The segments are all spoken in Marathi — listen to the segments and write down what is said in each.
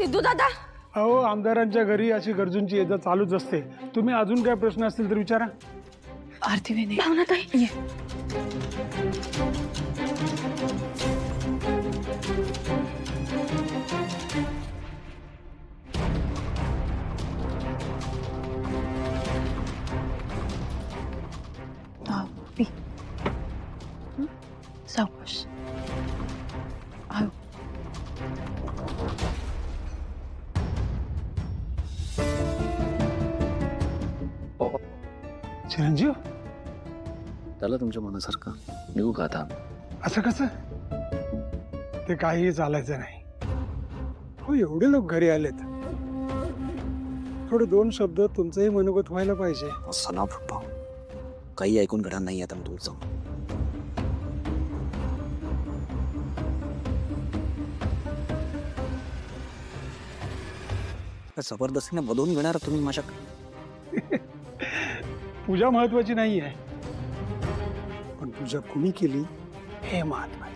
सिद्धू दादा, अहो आमदारांच्या घरी अशी गरजूंची ये जा चालूच असते. तुम्ही अजून काय प्रश्न असतील तर विचारा. आरती वेणे, भावनाताई ये. पी. सावकाश. आयो. चिरंजीव, त्याला तुमच्या मनासारखं निघू का आता? असं कसं? ते काहीही चालायचं नाही. हो, एवढे लोक घरी आलेत, थोडे दोन शब्द तुमचंही मनोगत व्हायला पाहिजे. असं ना भाऊ, काही ऐकून घडणार नाही आता तुमचं. जबरदस्तीने बदलून घेणार तुम्ही माझ्या. पूजा महत्वाची नाही आहे, पण पूजा कुणी केली हे महत्वाचं.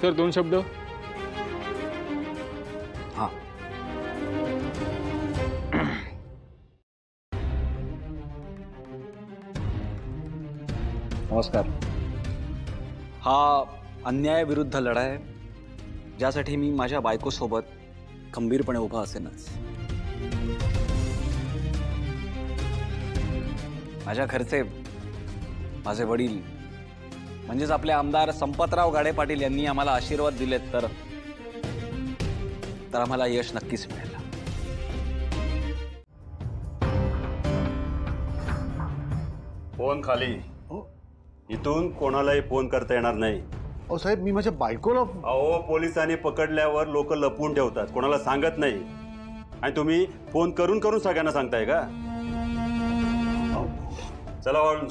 सर, दोन शब्द. हा, नमस्कार. हा अन्यायाविरुद्ध लढा आहे, ज्यासाठी मी माझ्या बायकोसोबत खंबीरपणे उभा असेनच. माझ्या घरचे, माझे वडील म्हणजेच आपले आमदार संपतराव गाडे पाटील यांनी आम्हाला आशीर्वाद दिलेत तर आम्हाला यश नक्कीच मिळेल. फोन खाली. इथून कोणालाही फोन करता येणार नाही. अहो साहेब, मी माझ्या बायकोला. अहो, पोलिसांनी पकडल्यावर लोक लपवून ठेवतात, कोणाला सांगत नाही. आणि तुम्ही फोन करून करून सगळ्यांना सांगताय का? चला वाळून.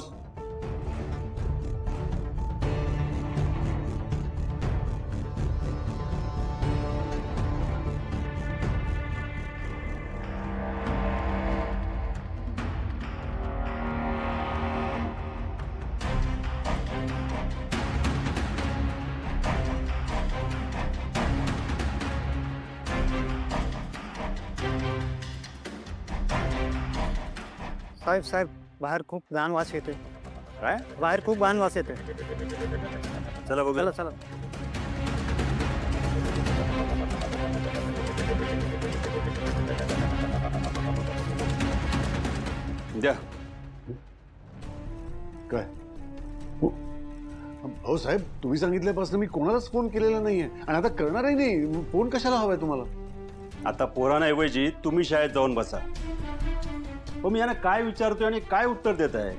साहेब साहेब, बाहेर खूप घाण वास येतोय. काय? बाहेर खूप घाण वास येतोय. चला बघू. चला चला. द्या. काय? अहो साहेब, तुम्ही सांगितल्यापासून मी कोणालाच फोन केलेला नाहीये आणि आता करणारही नाही. फोन कशाला हवाय तुम्हाला? आता पोरांऐवजी तुम्ही शाळेत जाऊन बसा. हो, मी यांना काय विचारतोय आणि काय उत्तर देत आहे?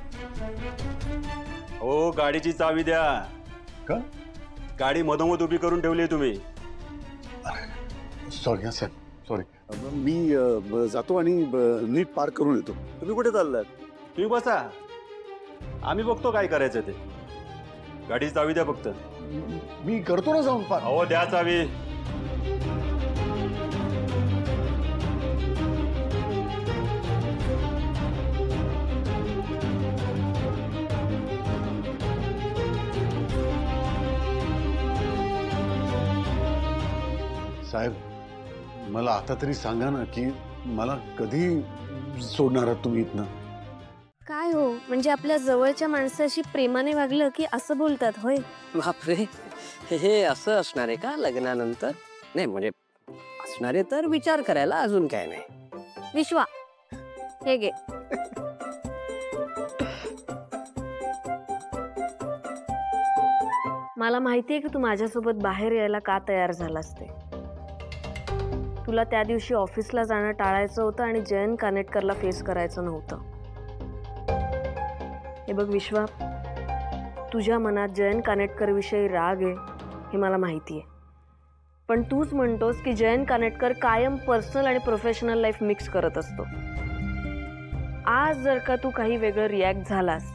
हो, गाडीची चावी द्या. का? गाडी मधोमध उभी करून ठेवली तुम्ही. सॉरी हा साहेब, सॉरी. मी जातो आणि नीट पार्क करून येतो. तुम्ही कुठे चाललात? तुम्ही बसा, आम्ही बघतो काय करायचं ते. गाडीची चावी द्या फक्त. मी करतो ना जाऊन पार्क. हो, द्या चावी. साहेब, मला आता तरी सांगा ना की मला कधी सोडणार आहात तुम्ही इथनं? काय हो, म्हणजे आपल्या जवळच्या माणसाशी प्रेमाने वागलं की असं बोलतात होय? बापरे, हे असं असणार आहे का लग्नानंतर? नाही म्हणजे असणारे तर विचार करायला अजून काय नाही. विश्वा, हे घे. मला माहितीये की तू माझ्यासोबत बाहेर यायला का तयार झालास ते. तुला त्या दिवशी ऑफिसला जाणं टाळायचं होतं आणि जयंत कानेटकरला फेस करायचं नव्हतं. हे बघ विश्वा, तुझ्या मनात जयंत कानेटकर विषयी राग आहे हे मला माहिती आहे, पण तूच म्हणतोस की जयंत कानेटकर कायम पर्सनल आणि प्रोफेशनल लाईफ मिक्स करत असतो. आज जर का तू काही वेगळं रिॲक्ट झालास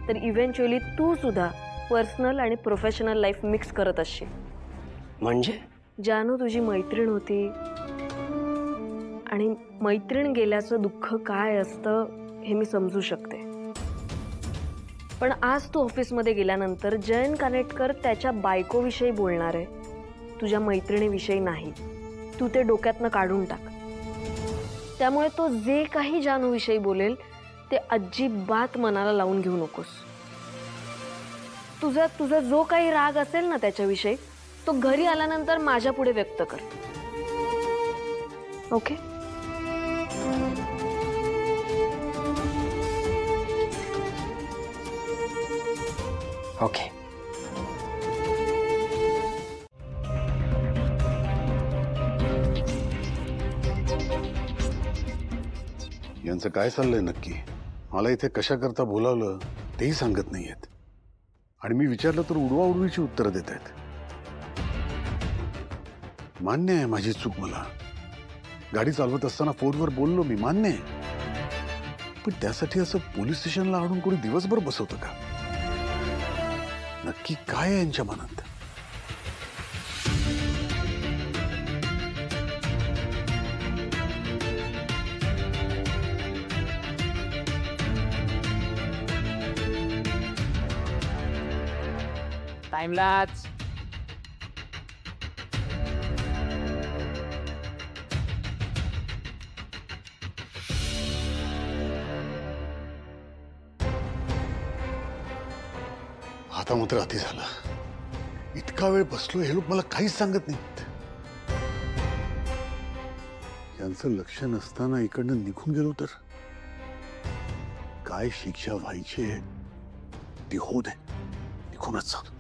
तर इव्हेंच्युअली तू सुद्धा पर्सनल आणि प्रोफेशनल लाईफ मिक्स करत असशील. म्हणजे जानू तुझी मैत्रीण होती आणि मैत्रीण गेल्याचं दुःख काय असतं हे मी समजू शकते. पण आज तू ऑफिसमध्ये गेल्यानंतर जयंत कानेटकर त्याच्या बायकोविषयी बोलणार आहे, तुझ्या मैत्रिणीविषयी नाही. तू ते डोक्यातनं काढून टाक. त्यामुळे तो जे काही जानूविषयी बोलेल ते अजिबात मनाला लावून घेऊ नकोस. तुझा जो काही राग असेल ना त्याच्याविषयी, तो घरी आल्यानंतर माझ्या पुढे व्यक्त कर. ओके? ओके. यांचं काय चाललंय नक्की? मला इथे कशा करता बोलावलं तेही सांगत नाहीयेत. आणि मी विचारलं तर उडवाउडवीची उत्तरं देत आहेत. मान्य आहे माझी चूक, मला गाडी चालवत असताना फोनवर बोललो मी, मान्य आहे. पण त्यासाठी असं पोलीस स्टेशनला आणून कोणी दिवसभर बसवतं का? नक्की काय आहे यांच्या मनात? टाइमलाच आता मात्र अति झाला. इतका वेळ बसलो, हे लोक मला काहीच सांगत नाहीत. यांचं लक्ष नसताना इकडनं निघून गेलो तर काय शिक्षा व्हायची ती होऊ दे. निघूनच जातो.